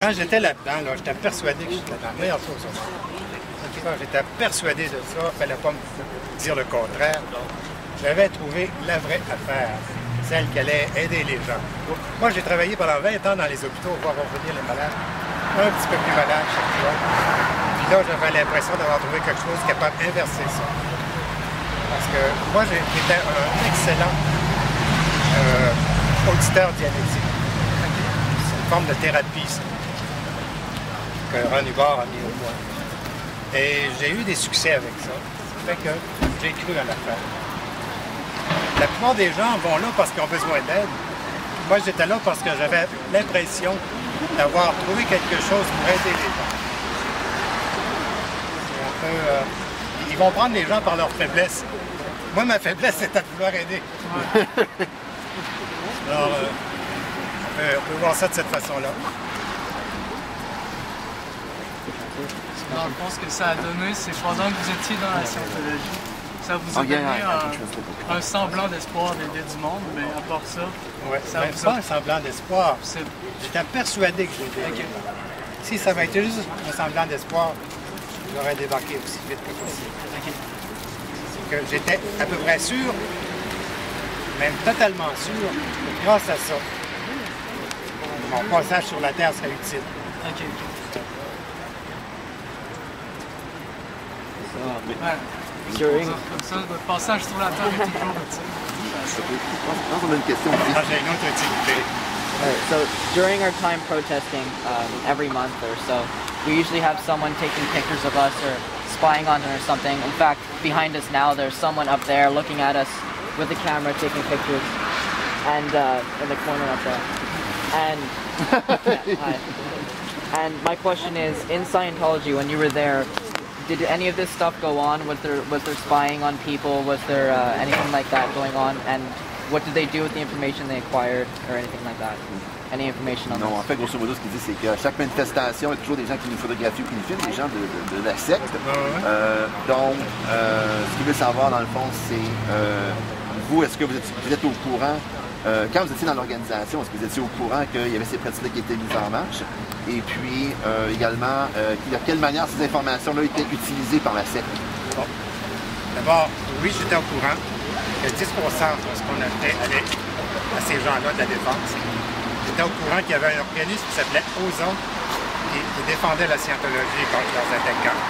Quand j'étais là-dedans, là, j'étais persuadé que j'étais la meilleure chose au monde. J'étais persuadé de ça, il ne fallait pas me dire le contraire. J'avais trouvé la vraie affaire, celle qui allait aider les gens. Moi, j'ai travaillé pendant 20 ans dans les hôpitaux pour voir revenir les malades, un petit peu plus malades chaque fois. Puis là, j'avais l'impression d'avoir trouvé quelque chose capable d'inverser ça. Parce que moi, j'étais un excellent auditeur dialectique. C'est une forme de thérapie, ça, que Ron Hubbard a mis au point. Et j'ai eu des succès avec ça. Ça fait que j'ai cru en l'affaire. La plupart des gens vont là parce qu'ils ont besoin d'aide. Moi, j'étais là parce que j'avais l'impression d'avoir trouvé quelque chose pour aider les gens. C'est un peu, ils vont prendre les gens par leur faiblesse. Moi, ma faiblesse, c'est de vouloir aider. Alors, on peut voir ça de cette façon-là. Dans le fond, ce que ça a donné, c'est pendant que vous étiez dans la scientologie, ça vous a donné un semblant d'espoir d'aider du monde, mais à part ça, ça vous pas un semblant d'espoir. J'étais persuadé que j'étais. Okay. Si ça avait été juste un semblant d'espoir, j'aurais débarqué aussi vite que possible. Okay. C'est que j'étais à peu près sûr, même totalement sûr, que grâce à ça, mon passage sur la Terre serait utile. Okay. Comme ça, votre passage sur la Terre est toujours utile. On a une question. J'ai une autre utilité. So during our time protesting every month or so, we usually have someone taking pictures of us or spying on us or something. In fact, behind us now, there's someone up there looking at us with a camera taking pictures, and in the corner up there. And and my question is, in Scientology, when you were there, did any of this stuff go on? Was there spying on people? Was there anything like that going on? And what did they do with the information they acquired or anything like that? Any information on Non, en fait, grosso modo, ce qu'il dit, c'est qu'à chaque manifestation, il y a toujours des gens qui nous photographient ou qui nous filment, des gens de la secte. Donc, ce qu'il veut savoir, dans le fond, c'est vous, est-ce que vous êtes au courant, quand vous étiez dans l'organisation, est-ce que vous étiez au courant qu'il y avait ces pratiques-là qui étaient mises en marche? Et puis, également, de quelle manière ces informations-là étaient utilisées par la secte? Bon. D'abord, oui, j'étais au courant que 10% de ce qu'on achetait allait à ces gens-là de la défense. J'étais au courant qu'il y avait un organisme qui s'appelait Ozone qui défendait la scientologie contre leurs attaquants.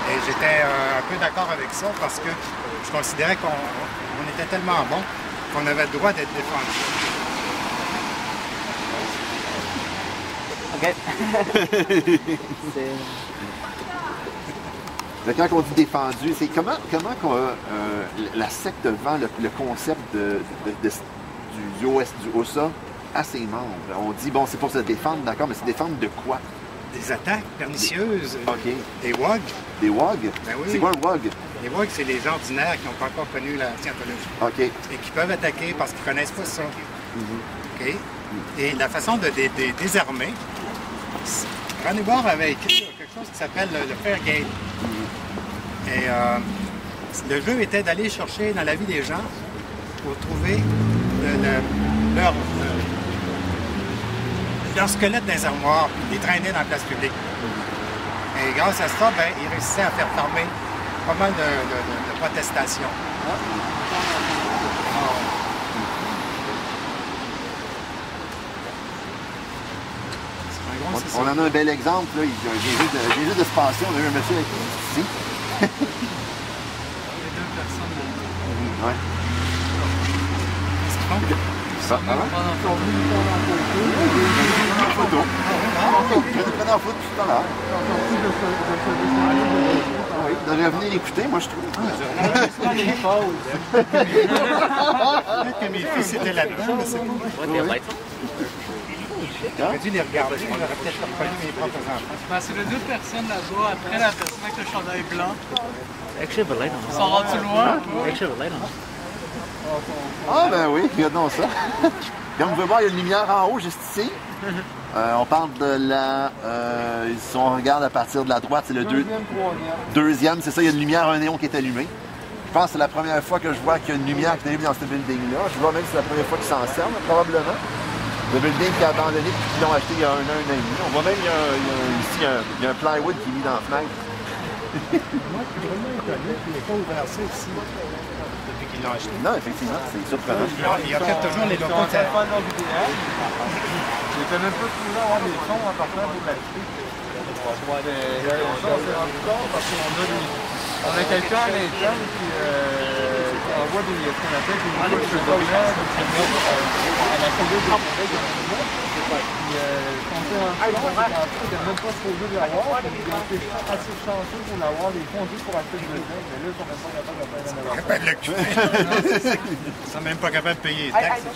Et j'étais un peu d'accord avec ça parce que je considérais qu'on était tellement bons qu'on avait le droit d'être défendu. OK. Quand on dit défendu, c'est comment la secte vend le concept du OSA à ses membres? On dit, bon, c'est pour se défendre, d'accord, mais se défendre de quoi? Des attaques pernicieuses. OK. Des WOG. Des WOG? Ben oui. C'est quoi un WOG? Les WOG, c'est les gens ordinaires qui n'ont pas encore connu la scientologie. OK. Et qui peuvent attaquer parce qu'ils ne connaissent pas ça. OK? Et la façon de désarmer, Ron Hubbard avait écrit quelque chose qui s'appelle le Fair Game. Et le jeu était d'aller chercher dans la vie des gens pour trouver leur squelette dans les armoires, les traîner dans la place publique. Et grâce à ça, ben, ils réussissaient à faire fermer pas mal de protestations. On en a un bel exemple, là. J'ai juste de se passer, on a eu un monsieur ici. Les deux personnes. Ouais. Qu'est-ce qu'ils font? Ça, ah ouais? En photo. Je prends en photo tout à l'heure. Oui, vous devriez venir écouter, moi je trouve. Peut-être que mes fils étaient là-dedans, je sais pas. J'aurais dû les regarder, on aurait peut-être reconnu mes propres enfants. Ben, c'est les deux personnes là-bas, après la personne avec le chandail blanc. Actually, have a light on. Ils sont rendus loin. Actually, have a light on. Ah ben oui, regardons ça. Comme vous pouvez voir, il y a une lumière en haut, juste ici. On parle de la... si on regarde à partir de la droite, c'est le deuxième, c'est ça, il y a une lumière, un néon qui est allumé. Je pense que c'est la première fois que je vois qu'il y a une lumière qui est allumée dans ce building-là. Je vois même que c'est la première fois qu'ils s'en servent, probablement. le building qui a abandonné puis qui l'ont acheté il y a un an et demi. On voit même ici il y a un plywood qui est mis dans la fenêtre. Moi, je suis vraiment étonné qu'il n'ait pas ouvert ça ici depuis qu'il l'a acheté. Non, effectivement, c'est surprenant. Il a fait toujours les locaux. J'ai quand même pas trouvé avoir des fonds en partant pour l'acheter. On s'est rendu compte parce qu'on a quelqu'un à l'interne qui envoie ce qu'on appelle des couches de dollars à la commune de Québec. On s'est rendu compte qu'il n'était même pas supposé l'avoir. Ils ont été assez chanceux pour l'avoir, des fonds juste pour acheter le building, mais là, ils sont même pas capables de faire un évaluation. Ils sont même pas capables de payer les taxes.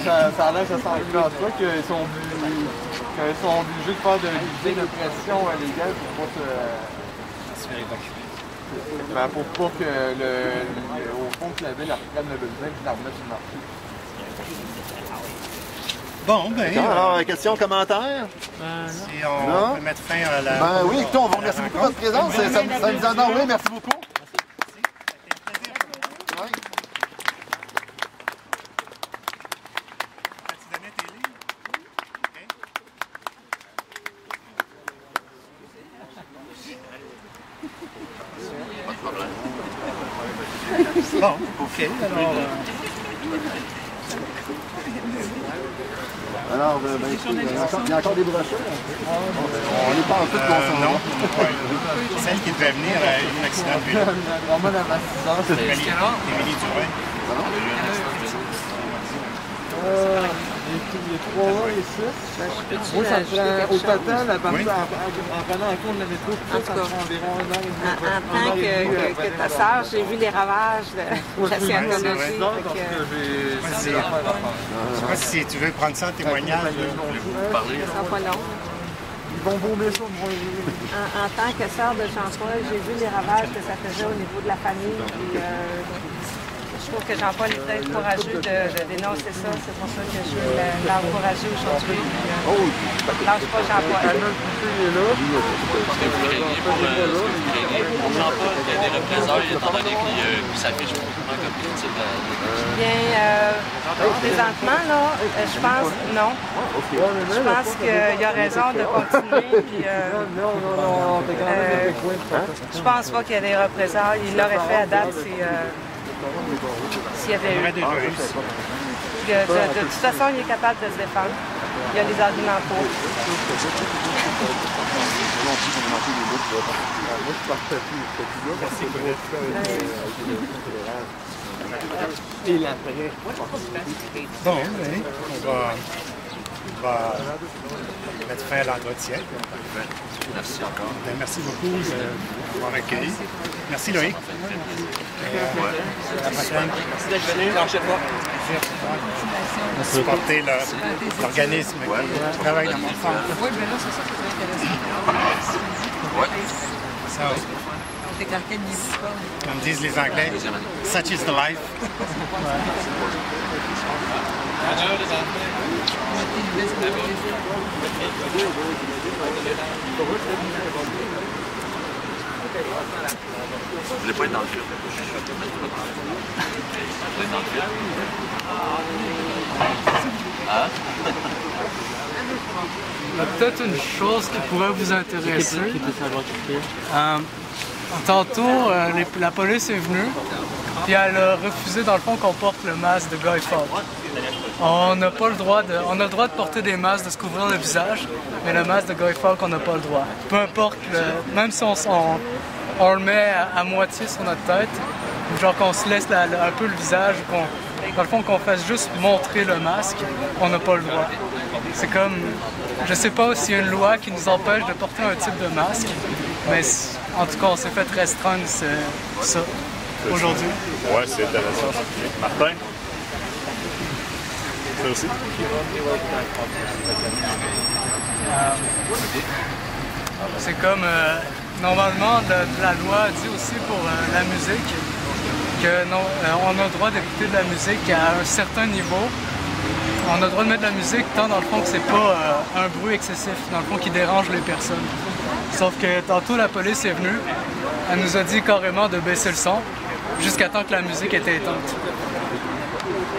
Ça a l'air que ça s'enclenche pas, qu'ils sont obligés de faire de pression légale pour pas se faire évacuer. Pour pas que au fond que la ville reprenne le building et la remette sur le marché. Bon, ben. Alors, questions, commentaires? Si on peut mettre fin à la. Ben oui, écoutez, on vous remercie beaucoup de votre présence. Ça nous a donné, merci beaucoup. Bon, ok. Alors, il y a encore des brochures. On les parle toutes qu'on non. Celle qui devait venir a eu un accident de vélo. Émilie Durin. Il y a 3 ans et 6. Moi, ça me prend au total, en prenant en compte la métro, ça me prend environ 1 an et demi. En tant que ta sœur, j'ai vu les ravages de la scientologie. Je sais pas si tu veux prendre ça en témoignage. Ça sera pas long. Ils vont vomir ça. En tant que sœur de Jean-Paul, j'ai vu les ravages que ça faisait au niveau de la famille. Puis, je trouve que Jean-Paul est très courageux de dénoncer ça. C'est pour ça que je veux l'encourager aujourd'hui. Lâche pas Jean-Paul. Jean-Paul, il y a des représailles étant donné qu'il s'affiche publiquement comme critique. Bien, présentement, là, je pense, non. Je pense qu'il y a raison de continuer. Puis, je pense pas qu'il y a des représailles. Il l'aurait fait à date s'il y avait eu. De toute façon, il est capable de se défendre. Il y a les arguments pour. Bon, ben, on va mettre fin à l'entretien. Merci encore. Ben, merci beaucoup d'avoir accueilli. Merci Loïc. À la prochaine. Merci d'être venu, lâchez pas. Supporter l'organisme qui travaille dans mon centre. Oui, mais là, c'est ça qui est intéressant. Oui. Ça, oui. T'es dans quel niveau? Comme disent les Anglais, such is the life. Vous voulez pas être dans le film? Vous voulez être dans le film? Hein? Il y a peut-être une chose qui pourrait vous intéresser. Tantôt, la police est venue, puis elle a refusé dans le fond qu'on porte le masque de Guy Fawkes. On n'a pas le droit on a le droit de porter des masques, de se couvrir le visage, mais le masque de Guy Fawkes, on n'a pas le droit. Peu importe, même si on le met à moitié sur notre tête, genre qu'on se laisse un peu le visage, dans le fond qu'on fasse juste montrer le masque, on n'a pas le droit. C'est comme, je sais pas s'il y a une loi qui nous empêche de porter un type de masque, mais en tout cas on s'est fait restreindre ça aujourd'hui. Ouais, c'est intéressant. Martin? Ça aussi? C'est comme, normalement, la loi dit aussi pour la musique qu'on a le droit d'écouter de la musique à un certain niveau. On a le droit de mettre de la musique tant dans le fond que c'est pas un bruit excessif, dans le fond qui dérange les personnes. Sauf que tantôt la police est venue, elle nous a dit carrément de baisser le son jusqu'à temps que la musique était éteinte.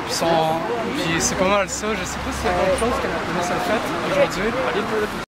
Puis c'est pas mal ça. Je sais pas s'il y a autre chose que la police a fait aujourd'hui.